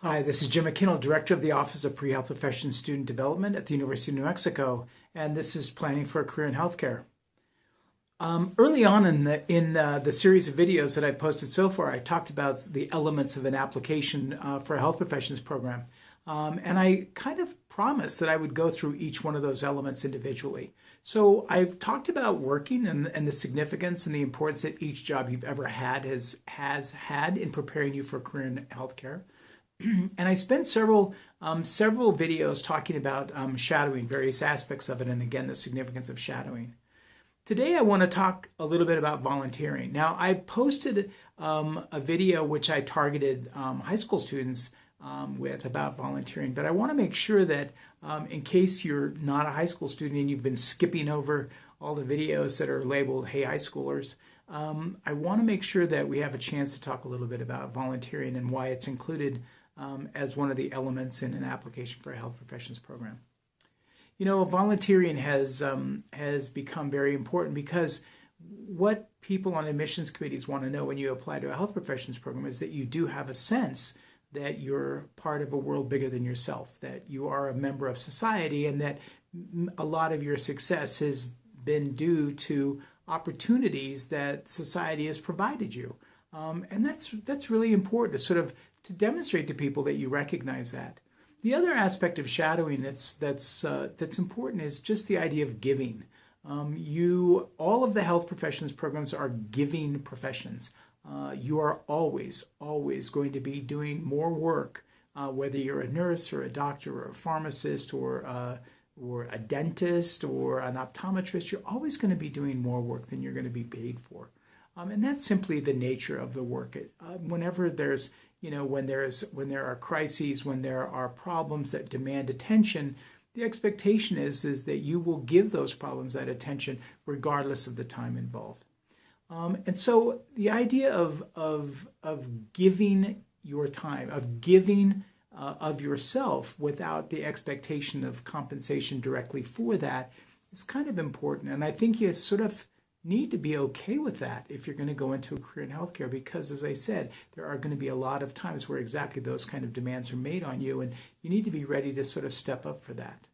Hi, this is Jim McKinnell, Director of the Office of Pre-Health Professions Student Development at the University of New Mexico, and this is Planning for a Career in Healthcare. Early on in the series of videos that I've posted so far, I talked about the elements of an application for a health professions program, and I kind of promised that I would go through each one of those elements individually. So I've talked about working and the significance and the importance that each job you've ever had has had in preparing you for a career in healthcare. And I spent several videos talking about shadowing, various aspects of it, and again, the significance of shadowing. Today, I want to talk a little bit about volunteering. Now, I posted a video which I targeted high school students with about volunteering, but I want to make sure that in case you're not a high school student and you've been skipping over all the videos that are labeled, "Hey, high schoolers," I want to make sure that we have a chance to talk a little bit about volunteering and why it's included as one of the elements in an application for a health professions program. You know, volunteering has become very important because what people on admissions committees want to know when you apply to a health professions program is that you do have a sense that you're part of a world bigger than yourself, that you are a member of society, and that a lot of your success has been due to opportunities that society has provided you. And that's really important to demonstrate to people that you recognize that. The other aspect of shadowing that's important is just the idea of giving. All of the health professions programs are giving professions. You are always going to be doing more work, whether you're a nurse or a doctor or a pharmacist or a dentist or an optometrist. You're always going to be doing more work than you're going to be paid for. And that's simply the nature of the work. Whenever there's, when there are crises, when there are problems that demand attention, the expectation is that you will give those problems that attention regardless of the time involved. And so the idea of giving your time, of giving of yourself without the expectation of compensation directly for that is kind of important. And I think you sort of need to be okay with that if you're going to go into a career in healthcare, because as I said, there are going to be a lot of times where exactly those kind of demands are made on you, and you need to be ready to sort of step up for that.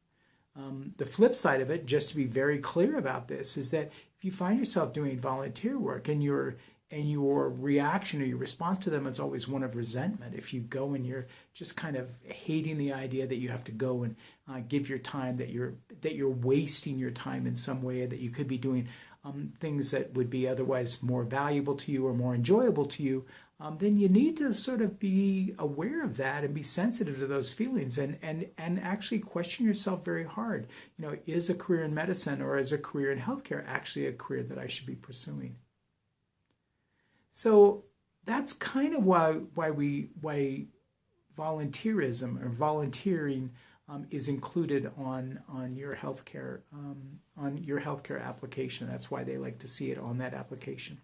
The flip side of it, just to be very clear about this, is that if you find yourself doing volunteer work and your reaction or your response to them is always one of resentment, if you go and you're just kind of hating the idea that you have to go and give your time, that you're wasting your time in some way, that you could be doing things that would be otherwise more valuable to you or more enjoyable to you, then you need to sort of be aware of that and be sensitive to those feelings and actually question yourself very hard. Is a career in medicine or is a career in healthcare actually a career that I should be pursuing? So that's kind of why volunteerism or volunteering is included on your healthcare application. That's why they like to see it on that application.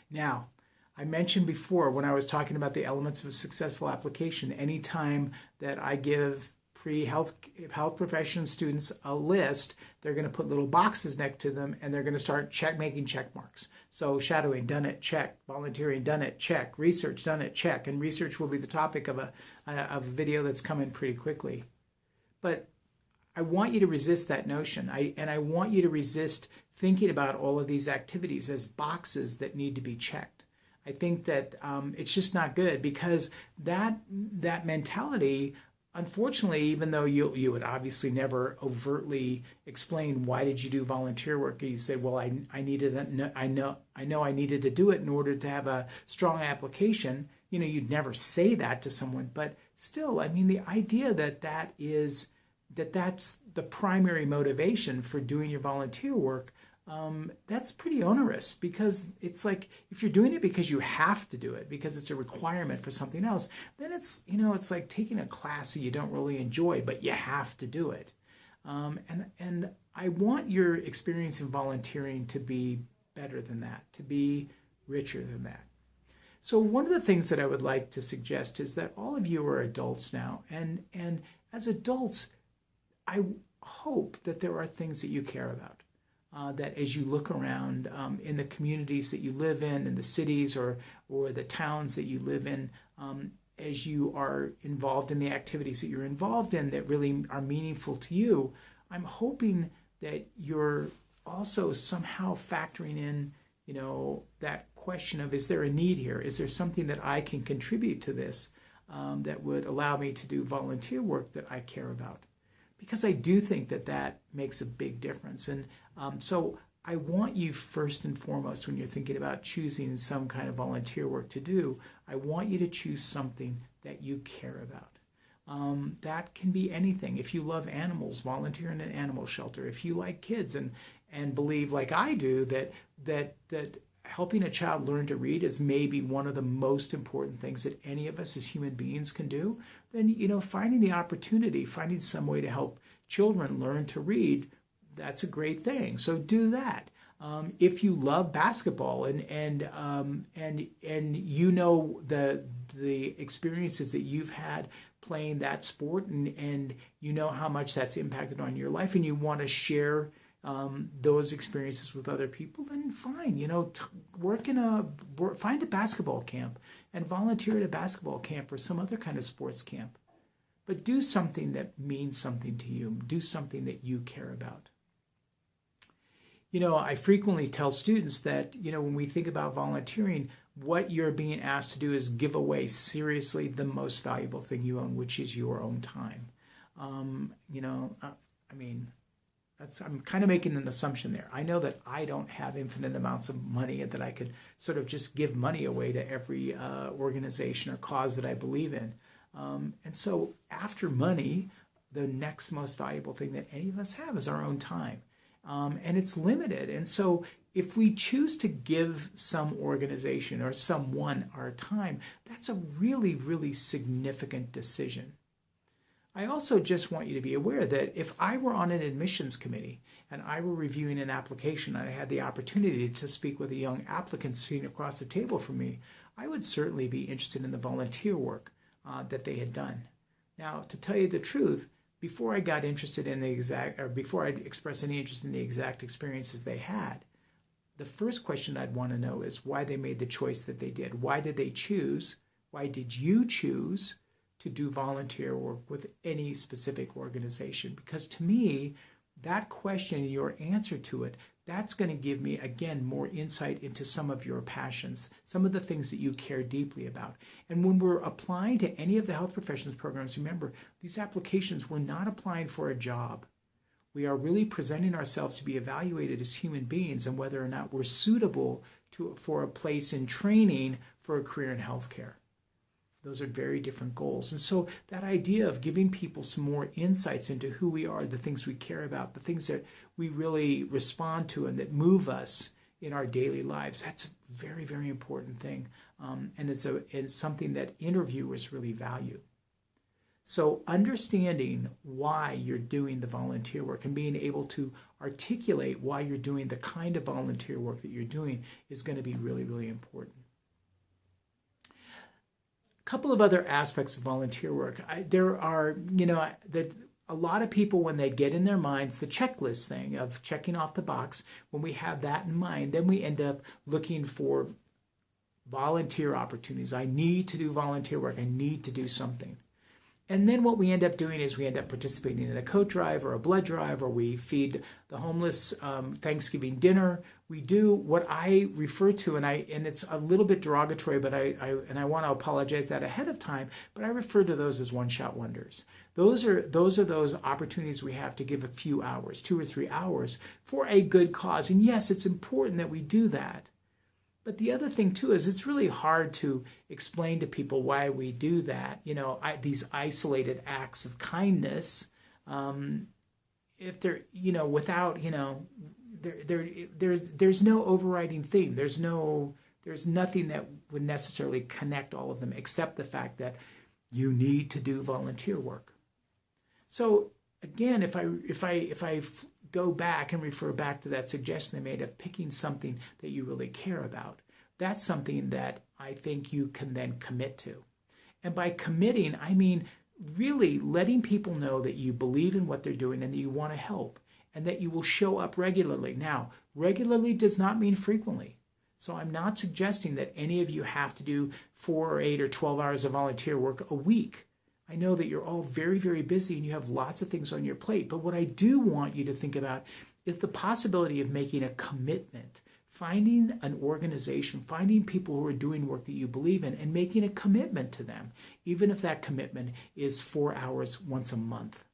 Now, I mentioned before when I was talking about the elements of a successful application, anytime that I give pre-health profession students a list, they're going to put little boxes next to them and they're going to start making check marks. So shadowing, done it, check. Volunteering, done it, check. Research, done it, check. And research will be the topic of a video that's coming pretty quickly. But I want you to resist that notion. I want you to resist thinking about all of these activities as boxes that need to be checked. I think that it's just not good, because that mentality, unfortunately, even though you would obviously never overtly explain why did you do volunteer work, you say, well, I know I needed to do it in order to have a strong application. You'd never say that to someone, but still, I mean, the idea that's the primary motivation for doing your volunteer work, that's pretty onerous, because it's like if you're doing it because you have to do it, because it's a requirement for something else, then it's like taking a class that you don't really enjoy, but you have to do it. And I want your experience in volunteering to be better than that, to be richer than that. So one of the things that I would like to suggest is that all of you are adults now, and as adults, I hope that there are things that you care about. That as you look around in the communities that you live in the cities or the towns that you live in, as you are involved in the activities that you're involved in that really are meaningful to you, I'm hoping that you're also somehow factoring in, that question of, is there a need here? Is there something that I can contribute to this that would allow me to do volunteer work that I care about? Because I do think that that makes a big difference. And so I want you, first and foremost, when you're thinking about choosing some kind of volunteer work to do, I want you to choose something that you care about. That can be anything. If you love animals, volunteer in an animal shelter. If you like kids and believe, like I do, that helping a child learn to read is maybe one of the most important things that any of us as human beings can do, then finding the opportunity, finding some way to help children learn to read, that's a great thing. So do that. If you love basketball and the experiences that you've had playing that sport and how much that's impacted on your life and you want to share those experiences with other people, then fine. Find a basketball camp and volunteer at a basketball camp or some other kind of sports camp. But do something that means something to you. Do something that you care about. I frequently tell students that, when we think about volunteering, what you're being asked to do is give away seriously the most valuable thing you own, which is your own time. I'm kind of making an assumption there. I know that I don't have infinite amounts of money that I could sort of just give money away to every organization or cause that I believe in. And so after money, the next most valuable thing that any of us have is our own time. And it's limited. And so if we choose to give some organization or someone our time, that's a really, really significant decision. I also just want you to be aware that if I were on an admissions committee and I were reviewing an application and I had the opportunity to speak with a young applicant sitting across the table from me, I would certainly be interested in the volunteer work that they had done. Now, to tell you the truth, before I got interested in before I'd express any interest in the exact experiences they had, the first question I'd want to know is why they made the choice that they did. Why did they choose? Why did you choose to do volunteer work with any specific organization? Because to me, that question and your answer to it, that's going to give me, again, more insight into some of your passions, some of the things that you care deeply about. And when we're applying to any of the health professions programs, remember, these applications, we're not applying for a job. We are really presenting ourselves to be evaluated as human beings and whether or not we're suitable for a place in training for a career in healthcare. Those are very different goals. And so that idea of giving people some more insights into who we are, the things we care about, the things that we really respond to and that move us in our daily lives, that's a very, very important thing. And it's something that interviewers really value. So understanding why you're doing the volunteer work and being able to articulate why you're doing the kind of volunteer work that you're doing is going to be really, really important. Couple of other aspects of volunteer work. There are, a lot of people, when they get in their minds the checklist thing of checking off the box, when we have that in mind, then we end up looking for volunteer opportunities. I need to do volunteer work. I need to do something. And then what we end up doing is we end up participating in a coat drive or a blood drive, or we feed the homeless Thanksgiving dinner. We do what I refer to, and it's a little bit derogatory, but I want to apologize that ahead of time, but I refer to those as one-shot wonders. Those are those opportunities we have to give a few hours, 2 or 3 hours, for a good cause. And yes, it's important that we do that. But the other thing, too, is it's really hard to explain to people why we do that. These isolated acts of kindness, if they're, without, there's no overriding theme. There's nothing that would necessarily connect all of them except the fact that you need to do volunteer work. So again, if I go back and refer back to that suggestion I made of picking something that you really care about, that's something that I think you can then commit to. And by committing, I mean really letting people know that you believe in what they're doing and that you want to help and that you will show up regularly. Now, regularly does not mean frequently. So I'm not suggesting that any of you have to do 4 or 8 or 12 hours of volunteer work a week. I know that you're all very, very busy and you have lots of things on your plate. But what I do want you to think about is the possibility of making a commitment, finding an organization, finding people who are doing work that you believe in and making a commitment to them, even if that commitment is 4 hours once a month.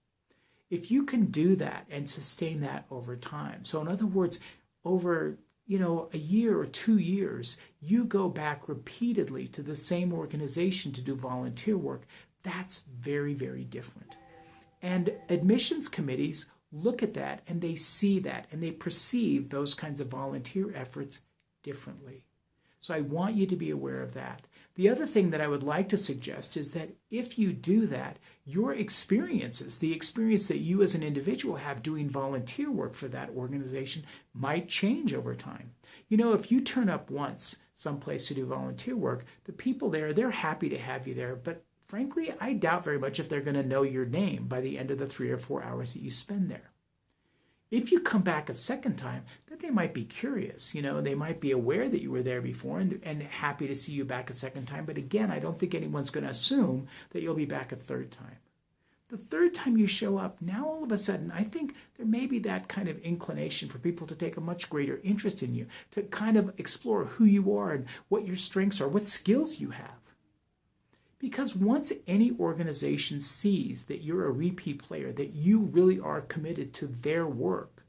If you can do that and sustain that over time, so in other words, over a year or 2 years, you go back repeatedly to the same organization to do volunteer work, that's very, very different. And admissions committees look at that and they see that and they perceive those kinds of volunteer efforts differently. So I want you to be aware of that. The other thing that I would like to suggest is that if you do that, your experiences, the experience that you as an individual have doing volunteer work for that organization might change over time. If you turn up once someplace to do volunteer work, the people there, they're happy to have you there, but frankly, I doubt very much if they're going to know your name by the end of the 3 or 4 hours that you spend there. If you come back a second time, then they might be curious. They might be aware that you were there before and happy to see you back a second time. But again, I don't think anyone's going to assume that you'll be back a third time. The third time you show up, now all of a sudden, I think there may be that kind of inclination for people to take a much greater interest in you, to kind of explore who you are and what your strengths are, what skills you have. Because once any organization sees that you're a repeat player, that you really are committed to their work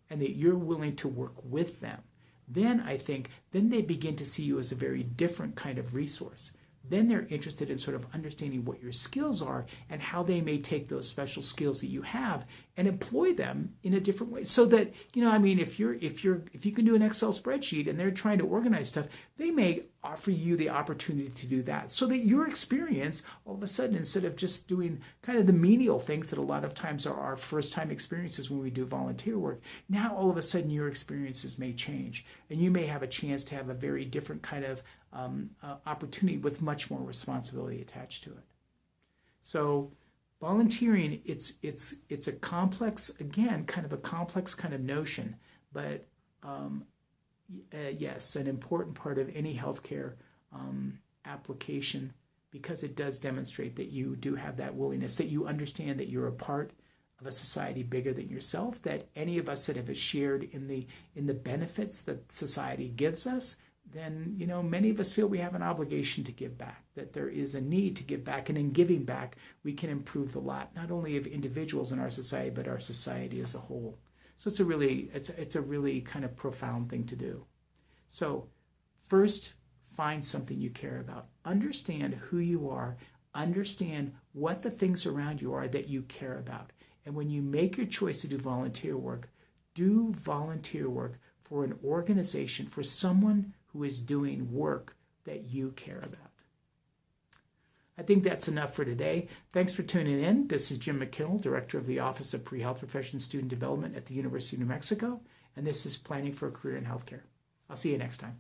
and that you're willing to work with them, then they begin to see you as a very different kind of resource. Then they're interested in sort of understanding what your skills are and how they may take those special skills that you have and employ them in a different way. So that, if you can do an Excel spreadsheet and they're trying to organize stuff, they may offer you the opportunity to do that. So that your experience, all of a sudden, instead of just doing kind of the menial things that a lot of times are our first time experiences when we do volunteer work, now all of a sudden your experiences may change. And you may have a chance to have a very different kind of opportunity with much more responsibility attached to it. So volunteering, it's a complex, again, kind of a complex kind of notion, but yes, an important part of any healthcare application, because it does demonstrate that you do have that willingness, that you understand that you're a part of a society bigger than yourself, that any of us that have shared in the benefits that society gives us, then, many of us feel we have an obligation to give back, that there is a need to give back. And in giving back, we can improve the lot, not only of individuals in our society, but our society as a whole. So it's a really kind of profound thing to do. So first, find something you care about. Understand who you are. Understand what the things around you are that you care about. And when you make your choice to do volunteer work for an organization, for someone who is doing work that you care about. I think that's enough for today. Thanks for tuning in. This is Jim McKinnell, Director of the Office of Pre-Health Profession Student Development at the University of New Mexico, and this is Planning for a Career in Healthcare. I'll see you next time.